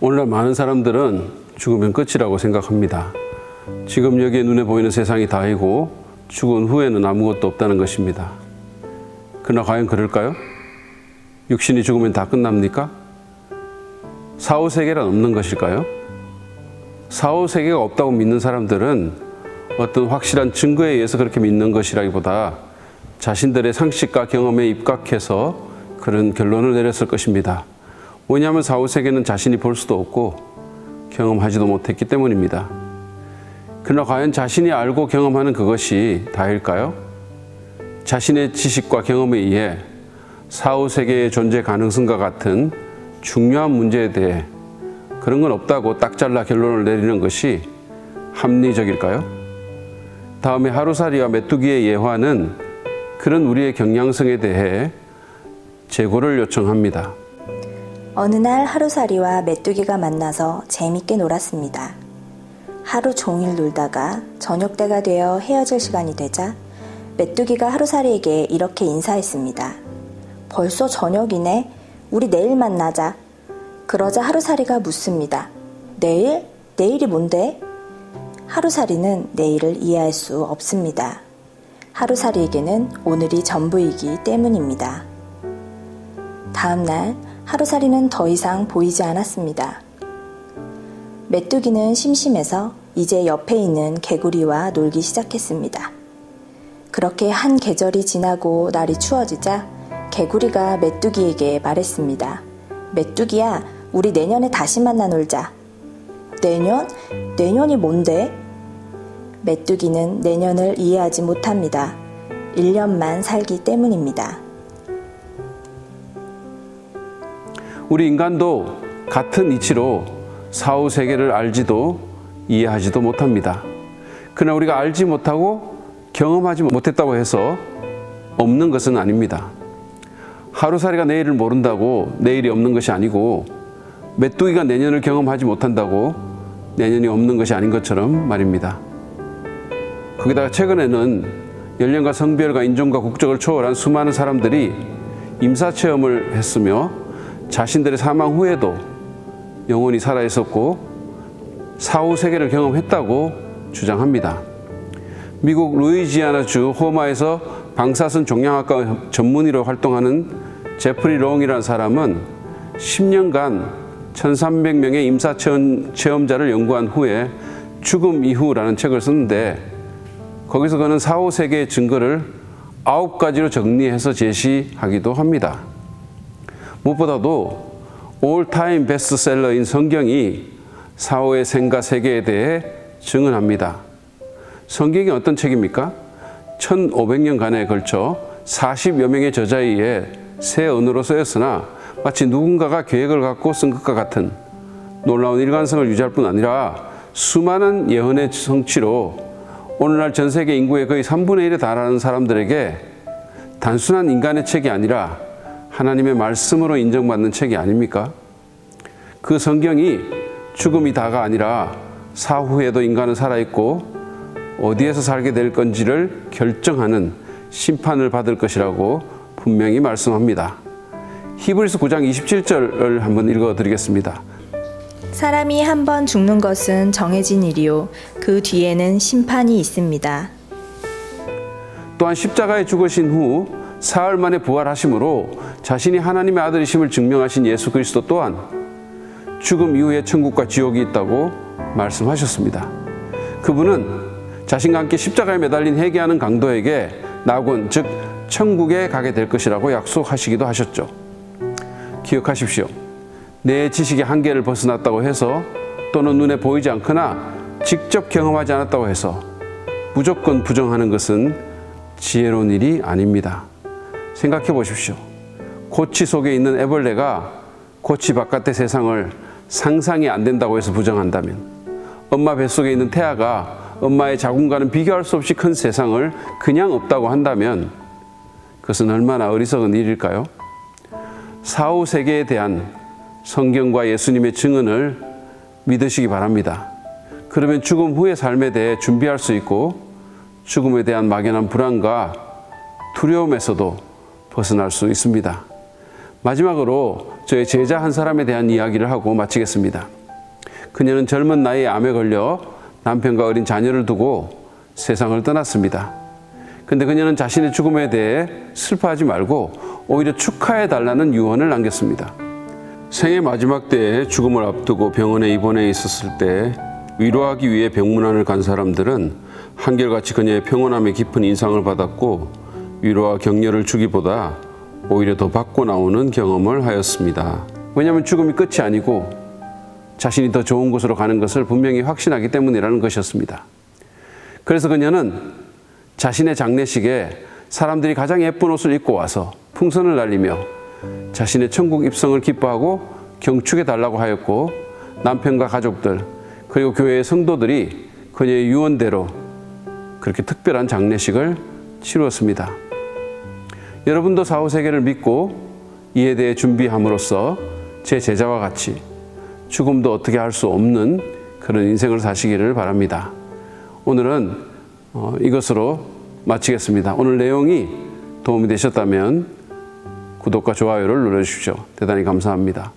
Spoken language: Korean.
오늘날 많은 사람들은 죽으면 끝이라고 생각합니다. 지금 여기에 눈에 보이는 세상이 다이고 죽은 후에는 아무것도 없다는 것입니다. 그러나 과연 그럴까요? 육신이 죽으면 다 끝납니까? 사후세계란 없는 것일까요? 사후세계가 없다고 믿는 사람들은 어떤 확실한 증거에 의해서 그렇게 믿는 것이라기보다 자신들의 상식과 경험에 입각해서 그런 결론을 내렸을 것입니다. 왜냐하면 사후세계는 자신이 볼 수도 없고 경험하지도 못했기 때문입니다. 그러나 과연 자신이 알고 경험하는 그것이 다일까요? 자신의 지식과 경험에 의해 사후세계의 존재 가능성과 같은 중요한 문제에 대해 그런 건 없다고 딱 잘라 결론을 내리는 것이 합리적일까요? 다음에 하루살이와 메뚜기의 예화는 그런 우리의 경향성에 대해 재고를 요청합니다. 어느 날 하루살이와 메뚜기가 만나서 재밌게 놀았습니다. 하루 종일 놀다가 저녁 때가 되어 헤어질 시간이 되자 메뚜기가 하루살이에게 이렇게 인사했습니다. 벌써 저녁이네. 우리 내일 만나자. 그러자 하루살이가 묻습니다. 내일? 내일이 뭔데? 하루살이는 내일을 이해할 수 없습니다. 하루살이에게는 오늘이 전부이기 때문입니다. 다음 날 하루살이는 더 이상 보이지 않았습니다. 메뚜기는 심심해서 이제 옆에 있는 개구리와 놀기 시작했습니다. 그렇게 한 계절이 지나고 날이 추워지자 개구리가 메뚜기에게 말했습니다. 메뚜기야, 우리 내년에 다시 만나 놀자. 내년? 내년이 뭔데? 메뚜기는 내년을 이해하지 못합니다. 1년만 살기 때문입니다. 우리 인간도 같은 이치로 사후세계를 알지도 이해하지도 못합니다. 그러나 우리가 알지 못하고 경험하지 못했다고 해서 없는 것은 아닙니다. 하루살이가 내일을 모른다고 내일이 없는 것이 아니고 메뚜기가 내년을 경험하지 못한다고 내년이 없는 것이 아닌 것처럼 말입니다. 거기다가 최근에는 연령과 성별과 인종과 국적을 초월한 수많은 사람들이 임사체험을 했으며 자신들의 사망 후에도 영혼이 살아있었고 사후세계를 경험했다고 주장합니다. 미국 루이지아나주 호마에서 방사선 종양학과 전문의로 활동하는 제프리 롱이라는 사람은 10년간 1300명의 임사체험자를 연구한 후에 죽음 이후라는 책을 썼는데 거기서 그는 사후세계의 증거를 9가지로 정리해서 제시하기도 합니다. 무엇보다도 올타임 베스트셀러인 성경이 사후의 생과 세계에 대해 증언합니다. 성경이 어떤 책입니까? 1500년간에 걸쳐 40여 명의 저자에 의해 새 언어로 쓰였으나 마치 누군가가 계획을 갖고 쓴 것과 같은 놀라운 일관성을 유지할 뿐 아니라 수많은 예언의 성취로 오늘날 전 세계 인구의 거의 3분의 1에 달하는 사람들에게 단순한 인간의 책이 아니라 하나님의 말씀으로 인정받는 책이 아닙니까? 그 성경이 죽음이 다가 아니라 사후에도 인간은 살아있고 어디에서 살게 될 건지를 결정하는 심판을 받을 것이라고 분명히 말씀합니다. 히브리서 9장 27절을 한번 읽어드리겠습니다. 사람이 한 번 죽는 것은 정해진 일이요 그 뒤에는 심판이 있습니다. 또한 십자가에 죽으신 후 사흘 만에 부활하심으로 자신이 하나님의 아들이심을 증명하신 예수 그리스도 또한 죽음 이후에 천국과 지옥이 있다고 말씀하셨습니다. 그분은 자신과 함께 십자가에 매달린 회개하는 강도에게 낙원, 즉 천국에 가게 될 것이라고 약속하시기도 하셨죠. 기억하십시오. 내 지식의 한계를 벗어났다고 해서 또는 눈에 보이지 않거나 직접 경험하지 않았다고 해서 무조건 부정하는 것은 지혜로운 일이 아닙니다. 생각해 보십시오. 고치 속에 있는 애벌레가 고치 바깥의 세상을 상상이 안 된다고 해서 부정한다면, 엄마 뱃속에 있는 태아가 엄마의 자궁과는 비교할 수 없이 큰 세상을 그냥 없다고 한다면 그것은 얼마나 어리석은 일일까요? 사후 세계에 대한 성경과 예수님의 증언을 믿으시기 바랍니다. 그러면 죽음 후의 삶에 대해 준비할 수 있고 죽음에 대한 막연한 불안과 두려움에서도 벗어날 수 있습니다. 마지막으로 저의 제자 한 사람에 대한 이야기를 하고 마치겠습니다. 그녀는 젊은 나이에 암에 걸려 남편과 어린 자녀를 두고 세상을 떠났습니다. 근데 그녀는 자신의 죽음에 대해 슬퍼하지 말고 오히려 축하해 달라는 유언을 남겼습니다. 생애 마지막 때에 죽음을 앞두고 병원에 입원해 있었을 때 위로하기 위해 병문안을 간 사람들은 한결같이 그녀의 평온함에 깊은 인상을 받았고 위로와 격려를 주기보다 오히려 더 받고 나오는 경험을 하였습니다. 왜냐하면 죽음이 끝이 아니고 자신이 더 좋은 곳으로 가는 것을 분명히 확신하기 때문이라는 것이었습니다. 그래서 그녀는 자신의 장례식에 사람들이 가장 예쁜 옷을 입고 와서 풍선을 날리며 자신의 천국 입성을 기뻐하고 경축해 달라고 하였고, 남편과 가족들 그리고 교회의 성도들이 그녀의 유언대로 그렇게 특별한 장례식을 치루었습니다. 여러분도 사후세계를 믿고 이에 대해 준비함으로써 제 제자와 같이 죽음도 어떻게 할 수 없는 그런 인생을 사시기를 바랍니다. 오늘은 이것으로 마치겠습니다. 오늘 내용이 도움이 되셨다면 구독과 좋아요를 눌러주십시오. 대단히 감사합니다.